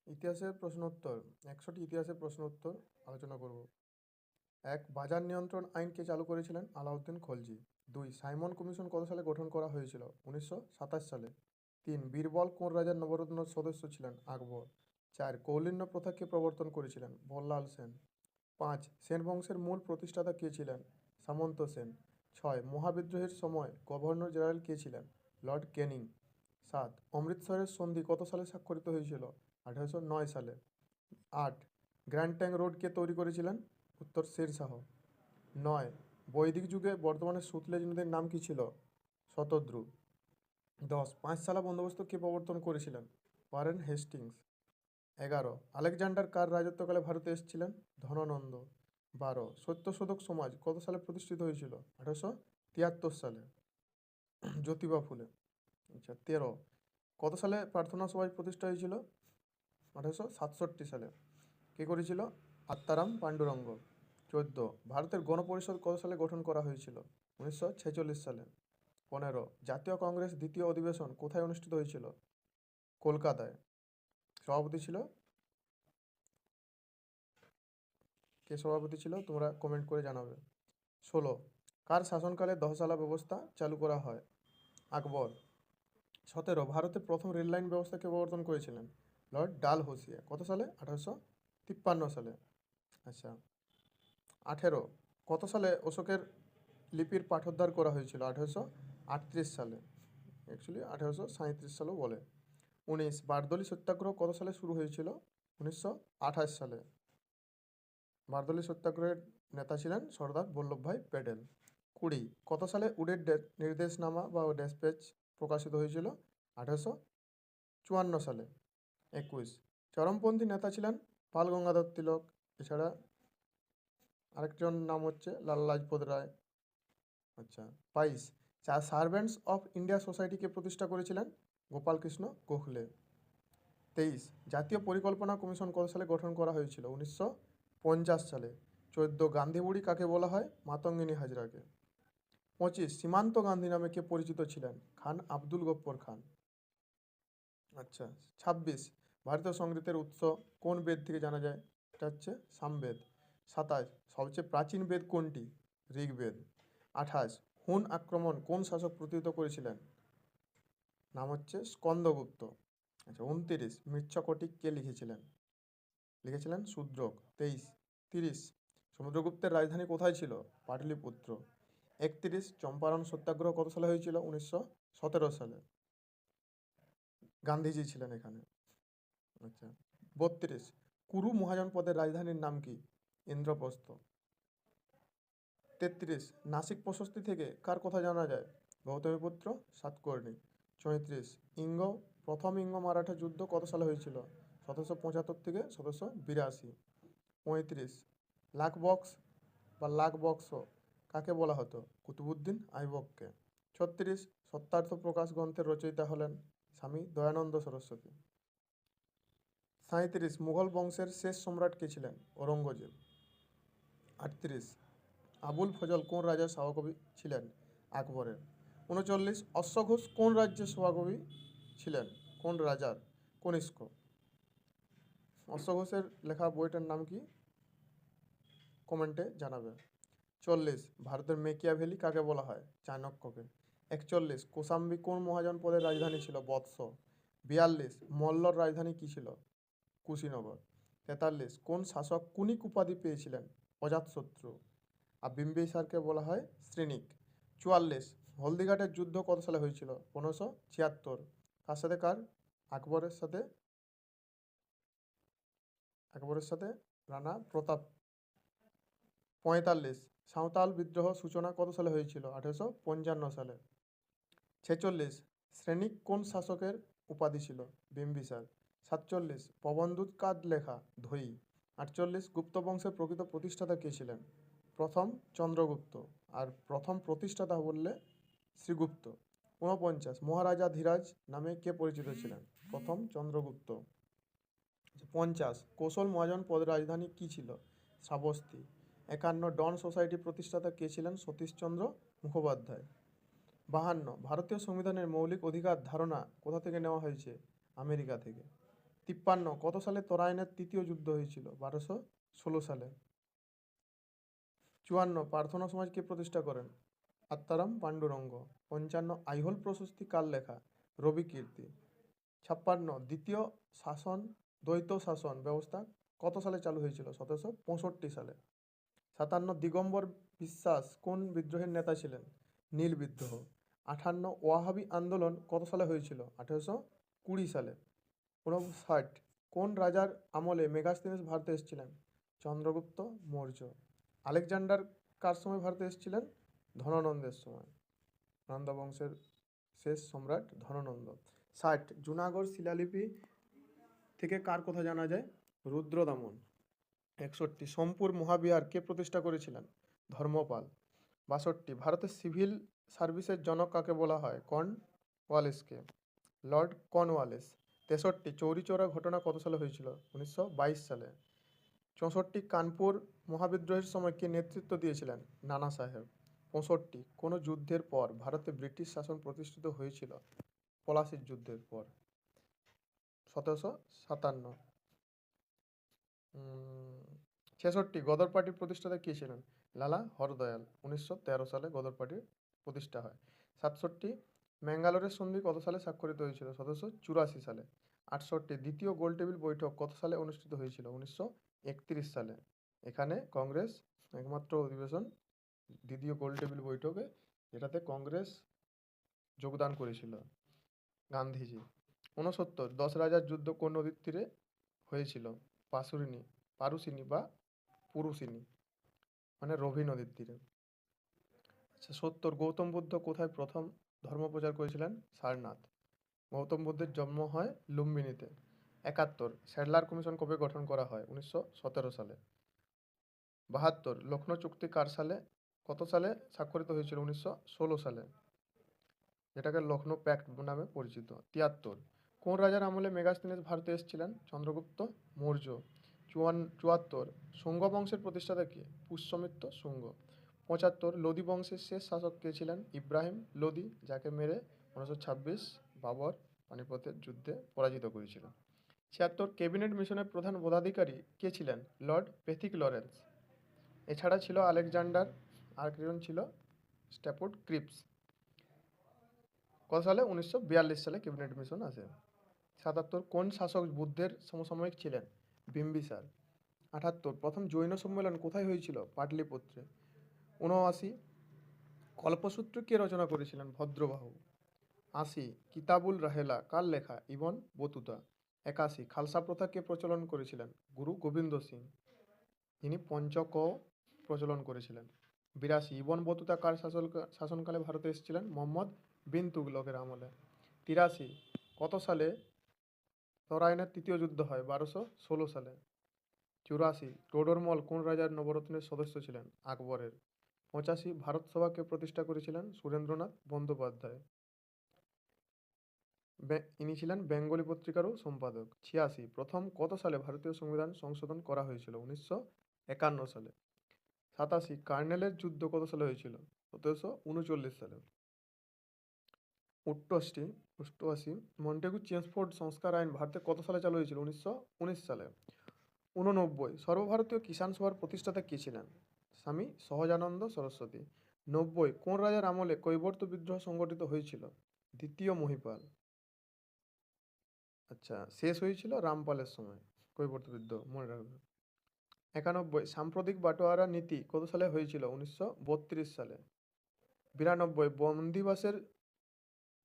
ইতিহাসের প্রশ্ন উত্তর 100টি ইতিহাসের প্রশ্ন উত্তর আলোচনা করব। 1. বাজার নিয়ন্ত্রণ আইন কে চালু করেছিলেন? আলাউদ্দিন খলজি। 2. সাইমন কমিশন কত সালে গঠন করা হয়েছিল? 1927 সালে। 3. বীরবল কোন রাজার নবরত্ন সদস্য ছিলেন? আকবর। 4. কৌলিন্য প্রথা কে প্রবর্তন করেছিলেন? বল্লাল সেন। 5. সেন বংশের মূল প্রতিষ্ঠাতা কে ছিলেন? সামন্ত সেন। 6. মহাবিদ্রোহের সময় গভর্নর জেনারেল কে ছিলেন? লর্ড ক্যানিং। 7. অমৃতসরের সন্ধি কত সালে স্বাক্ষরিত হয়েছিল? 1809 সালে। 8. গ্র্যান্ড ট্যাঙ্ক রোড কে তৈরি করেছিলেন? উত্তর শের শাহ। 9. বৈদিক যুগে বর্তমানে সুতলেজ নদীর নাম কি ছিল? শতদ্রু। 10. পাঁচশালা বন্দোবস্ত কে প্রবর্তন করেছিলেন? Warren Hastings. 11. আলেকজান্ডার কার রাজত্বকালে ভারতে এসেছিলেন? ধননন্দ। 12. সত্যশোধক সমাজ কত সালে প্রতিষ্ঠিত হয়েছিল? 1873 সালে। জ্যোতিবা ফুলে। আচ্ছা। 13. কত সালে প্রার্থনা সমাজ প্রতিষ্ঠা হয়েছিল? 1867 সালে। কে করেছিল? আত্মারাম পাণ্ডুরঙ্গ। 14. ভারতের গণপরিষদ কত সালে গঠন করা হয়েছিল? 1946 সালে। 15. জাতীয় কংগ্রেস দ্বিতীয় অধিবেশন কোথায় অনুষ্ঠিত হয়েছিল? কলকাতায়। সভাপতি ছিল কে? সভাপতি ছিল তোমরা কমেন্ট করে জানাবে। 16. কার শাসনকালে দহসালা ব্যবস্থা চালু করা হয়? আকবর। 17. ভারতের প্রথম রেল লাইন ব্যবস্থা কে প্রবর্তন করেছিলেন? লর্ড ডালহৌসিয়া। কত সালে? 1853 সালে। আচ্ছা। 18. কত সালে অশোকের লিপির পাঠোদ্ধার করা হয়েছিল? 1838 সালে। অ্যাকচুয়ালি 1837 সালেও বলে। 19. বারদৌলি সত্যাগ্রহ কত সালে শুরু হয়েছিল? 1928 সালে। বারদৌলি সত্যাগ্রহের নেতা ছিলেন সর্দার বল্লভভাই প্যাটেল। 20. কত সালে উডের নির্দেশনামা বা ড্যাসপ্যাচ প্রকাশিত হয়েছিল? 1854 সালে। 21. চরমপন্থী নেতা ছিলেন পাল গঙ্গাধর তিলক। এছাড়া আরেকজন নাম হচ্ছে লালা লাজপত রায়। আচ্ছা। 22. সার্ভেন্টস অফ ইন্ডিয়া সোসাইটিকে প্রতিষ্ঠা করেছিলেন? গোপালকৃষ্ণ গোখলে। 23. জাতীয় পরিকল্পনা কমিশন কত সালে গঠন করা হয়েছিল? 1950 সালে। 14. গান্ধী বুড়ি কাকে বলা হয়? মাতঙ্গিনী হাজরাকে। 25. সীমান্ত গান্ধী নামে কে পরিচিত ছিলেন? খান আব্দুল গফ্ফর খান। আচ্ছা। 26. ভারতীয় সংগীতের উৎস কোন বেদ থেকে জানা যায়? এটা হচ্ছে সামবেদ। 27. সবচেয়ে প্রাচীন বেদ কোনটি? ঋগ্বেদ। 28. হুন আক্রমণ কোন শাসক প্রতিহত করেছিলেন? নাম হচ্ছে স্কন্দগুপ্ত। আচ্ছা। 29. মৃচ্ছকটিক কে লিখেছিলেন? লিখেছিলেন শূদ্রক। 23. 30. সমুদ্রগুপ্তের রাজধানী কোথায় ছিল? পাটলিপুত্র। 31. চম্পারণ সত্যাগ্রহ কত সালে হয়েছিল? 1917 সালে। গান্ধীজি ছিলেন এখানে। আচ্ছা। 32. কুরু মহাজনপদের রাজধানীর নাম কি? ইন্দ্রপ্রস্থ। 33. নাসিক প্রশস্তি থেকে কার কথা জানা যায়? গৌতমীপুত্র সাতকর্ণী। 34. প্রথম ইঙ্গ মারাঠা যুদ্ধ কত সালে হয়েছিল? 1775 থেকে 1782। 35. লাখ বক্স বা লাখ বক্স কাকে বলা হতো? কুতুবুদ্দিন আইবককে। 36. সত্যার্থ প্রকাশ গ্রন্থের রচয়িতা হলেন স্বামী দয়ানন্দ সরস্বতী। 37. মুঘল বংশের শেষ সম্রাট কে ছিলেন? ঔরঙ্গজেব। 38. আবুল ফজল কোন রাজার সভাকবি ছিলেন? আকবরের। 39. অশ্বঘোষ কোন রাজ্যের সভাকবি ছিলেন? কোন রাজার? কনিষ্ক। অশ্বঘোষের লেখা বইটার নাম কি? কমেন্টে জানাবে। 40. ভারতের মেকিয়াভেলি কাকে বলা হয়? চাণক্যকে। 41. কোসাম্বী কোন মহাজনপদের রাজধানী ছিল? বৎস। 42. মল্লর রাজধানী কি ছিল? কুশীনগর। 43. কোন শাসক কুনিক উপাধি পেয়েছিলেন? অজাতশত্রু। আর বিম্বিসারকে বলা হয় শ্রীনিক। 44. হলদিঘাটের যুদ্ধ কত সালে হয়েছিল? 1576। কার সাথে কার? আকবরের সাথে রানা প্রতাপ। 45. সাঁওতাল বিদ্রোহ সূচনা কত সালে হয়েছিল? 1855 সালে। 46. শ্রেণিক কোন শাসকের উপাধি ছিল? বিম্বিসার। 47. প্রবন্ধুত কার লেখা? ধৈ। 48. গুপ্ত বংশের প্রকৃত প্রতিষ্ঠাতা কে ছিলেন? প্রথম চন্দ্রগুপ্ত। আর প্রথম প্রতিষ্ঠাতা বললে শ্রীগুপ্ত। 49. মহারাজা ধীরাজ নামে কে পরিচিত ছিলেন? প্রথম চন্দ্রগুপ্ত। 50. কৌশল মহাজন পদের রাজধানী কি ছিল? শ্রাবস্তী। 51. ডন সোসাইটি প্রতিষ্ঠাতা কে ছিলেন? সতীশচন্দ্র মুখোপাধ্যায়। 52. ভারতীয় সংবিধানের মৌলিক অধিকার ধারণা কোথা থেকে নেওয়া হয়েছে? আমেরিকা থেকে। 53 কত সালে তরাইনের তৃতীয় যুদ্ধ হয়েছিল? 1216 সালে। 54 প্রার্থনা সমাজ কে প্রতিষ্ঠা করেন? আত্মারাম পাণ্ডুরঙ্গ। 55 আইহোল প্রশস্তি কার লেখা? রবি কীর্তি। 56 দ্বিতীয় শাসন দ্বৈত শাসন ব্যবস্থা কত সালে চালু হয়েছিল? 1765 সালে। 57 দিগম্বর বিশ্বাস কোন বিদ্রোহের নেতা ছিলেন? নীল বিদ্রোহ। 58 ওয়াহাবি আন্দোলন কত সালে হয়েছিল? 1820 সালে। 59 কোন রাজার আমলে মেগাস্তিনিস ভারতে এসেছিলেন? চন্দ্রগুপ্ত মৌর্য। আলেকজান্ডার কার সময় ভারতে এসেছিলেন? ধননন্দের সময়। নন্দ বংশের শেষ সম্রাট ধননন্দ। 60 জুনাগড় শিলালিপি থেকে কার কথা জানা যায়? রুদ্রদমন। 61 সোমপুর মহাবিহার কে প্রতিষ্ঠা করেছিলেন? ধর্মপাল। 62 ভারতের সিভিল সার্ভিসের জনক কাকে বলা হয়? কর্নওয়ালিসকে। Lord Cornwallis. 63 চৌরি চৌরা ঘটনা কত সালে হয়েছিল? 1922 সালে। 64 কানপুর মহাবিদ্রোহের সময় কে নেতৃত্ব দিয়েছিলেন? নানা সাহেব। 65 কোন যুদ্ধের পর ভারতে ব্রিটিশ শাসন প্রতিষ্ঠিত হয়েছিল? পলাশির যুদ্ধের পর। 1757। 66 গদর পার্টির প্রতিষ্ঠাতা কে ছিলেন? লালা হরদয়াল। 1913 সালে গদর পার্টির প্রতিষ্ঠা হয়। 67 ম্যাঙ্গালোরের সন্ধি কত সালে স্বাক্ষরিত হয়েছিল? 1784 সালে। 68 দ্বিতীয় গোলটেবিল বৈঠক কত সালে অনুষ্ঠিত হয়েছিল? 1931 সালে। এখানে কংগ্রেস একমাত্র অধিবেশন দ্বিতীয় গোলটেবিল বৈঠকে, যেটাতে কংগ্রেস যোগদান করেছিল গান্ধীজি। 69 10 রাজার যুদ্ধ কোন নদীর তীরে হয়েছিল? পারুসিনী বা পুরুষিনী, মানে রবি নদীর তীরে। আচ্ছা 70 গৌতম বুদ্ধ কোথায় প্রথম ধর্ম প্রচার করেছিলেন? সারনাথ। গৌতম বুদ্ধের জন্ম হয় লুম্বিনীতে। 71 স্যাডলার কমিশন কবে গঠন করা হয়? 1917 সালে। 72 লখনৌ চুক্তি কত সালে স্বাক্ষরিত হয়েছিল? 1916 সালে, যেটাকে লখনৌ প্যাক্ট নামে পরিচিত। 73 কোন রাজার আমলে মেগাস্তিনিস ভারতে এসেছিলেন? চন্দ্রগুপ্ত মৌর্য। 74 শুঙ্গ বংশের প্রতিষ্ঠাতা কে? পুষ্যমিত্র শুঙ্গ। 75 লোদি বংশের শেষ শাসক কে ছিলেন? ইব্রাহিম লোদি, যাকে মেরে 1926 বাবর পানিপথের যুদ্ধে পরাজিত করেছিল। 76 ক্যাবিনেট মিশনের প্রধান পদাধিকারী কে ছিলেন? Lord Pethick Lawrence. এছাড়া ছিল আলেকজান্ডার, আর একজন ছিল স্ট্যাফোর্ড ক্রিপস। কত সালে? 1942 সালে ক্যাবিনেট মিশন আসে। 77 কোন শাসক বুদ্ধের সমসাময়িক ছিলেন? বিম্বিসার। 78 প্রথম জৈন সম্মেলন কোথায় হয়েছিল? পাটলিপুত্রে। 79 কল্পসূত্র কে রচনা করেছিলেন? ভদ্রবাহু। 80 কিতাবুল রাহেলা কার লেখা? Ibn Battuta. 81 খালসা প্রথা কে প্রচলন করেছিলেন? গুরু গোবিন্দ সিং, যিনি পঞ্চক প্রচলন করেছিলেন। 82 ইবন বতুতা কার শাসনকালে ভারতে এসেছিলেন? মোহাম্মদ বিন তুগলকের আমলে। 83 কত সালে তরাইনের তৃতীয় যুদ্ধ হয়? 1216 সালে। 84 টোডরমল কোন রাজার নবরত্নের সদস্য ছিলেন? আকবরের। 85 ভারত সভাকে প্রতিষ্ঠা করেছিলেন সুরেন্দ্রনাথ বন্দ্যোপাধ্যায়, ইনি ছিলেন বেঙ্গলি পত্রিকারও সম্পাদক। 86 প্রথম কত সালে ভারতীয় সংবিধান সংশোধন করা হয়েছিল? 1951 সালে। 87 কার্নেলের যুদ্ধ কত সালে হয়েছিল? 1739 সালে। 88 মন্টেগু চেমসফোর্ড সংস্কার আইন ভারতে কত সালে চালু হয়েছিল? 1919 সালে। 89 সর্বভারতীয় কিষাণ সভার প্রতিষ্ঠাতা কে ছিলেন? স্বামী সহজানন্দ সরস্বতী। 90 কোন রাজার আমলে কৈবর্ত বিদ্রোহ সংগঠিত হয়েছিল? দ্বিতীয় মহিপাল। আচ্ছা, শেষ হয়েছিল রামপালের সময় কৈবর্ত বিদ্রোহ, মনে রাখবেন। 91 সাম্প্রতিক বাটোয়ারা নীতি কত সালে হয়েছিল? 1932 সালে। 92 বন্দিবাসের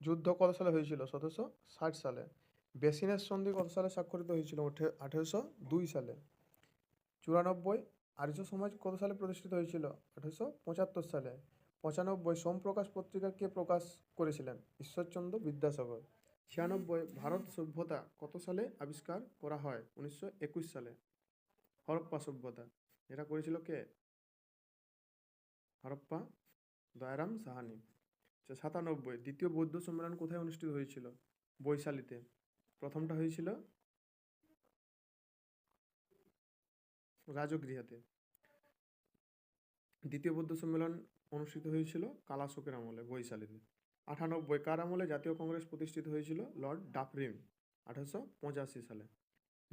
যুদ্ধ কত সালে হয়েছিল? 1760 সালে। বেসিনের সন্ধি কত সালে স্বাক্ষরিত হয়েছিল? 1802 সালে। 94 আর্য সমাজ কত সালে প্রতিষ্ঠিত হয়েছিল? 1875 সালে। 95 সোমপ্রকাশ পত্রিকা কে প্রকাশ করেছিলেন? ঈশ্বরচন্দ্র বিদ্যাসাগর। 96 ভারত সভ্যতা কত সালে আবিষ্কার করা হয়? 1921 সালে। হরপ্পা সভ্যতা, এটা করেছিল কে? হরপ্পা দয়ারাম সাহানি। 97 দ্বিতীয় বৌদ্ধ সম্মেলন কোথায় অনুষ্ঠিত হয়েছিল? বৈশালীতে। প্রথমটা হয়েছিল রাজগৃহাতে। দ্বিতীয় বৌদ্ধ সম্মেলন অনুষ্ঠিত হয়েছিল কালাশোকের আমলে, বৈশালীতে। 98 কার আমলে জাতীয় কংগ্রেস প্রতিষ্ঠিত হয়েছিল? লর্ড ডাফরিন, 1885 সালে।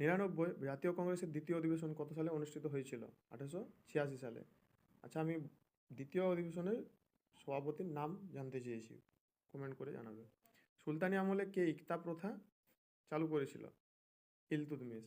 99 জাতীয় কংগ্রেসের দ্বিতীয় অধিবেশন কত সালে অনুষ্ঠিত হয়েছিল? 1886 সালে। আচ্ছা, আমি দ্বিতীয় অধিবেশনের সভাপতির নাম জানতে চেয়েছি, কমেন্ট করে জানাবে। সুলতানি আমলে কে ইকতা প্রথা চালু করেছিল? ইলতুৎমিশ।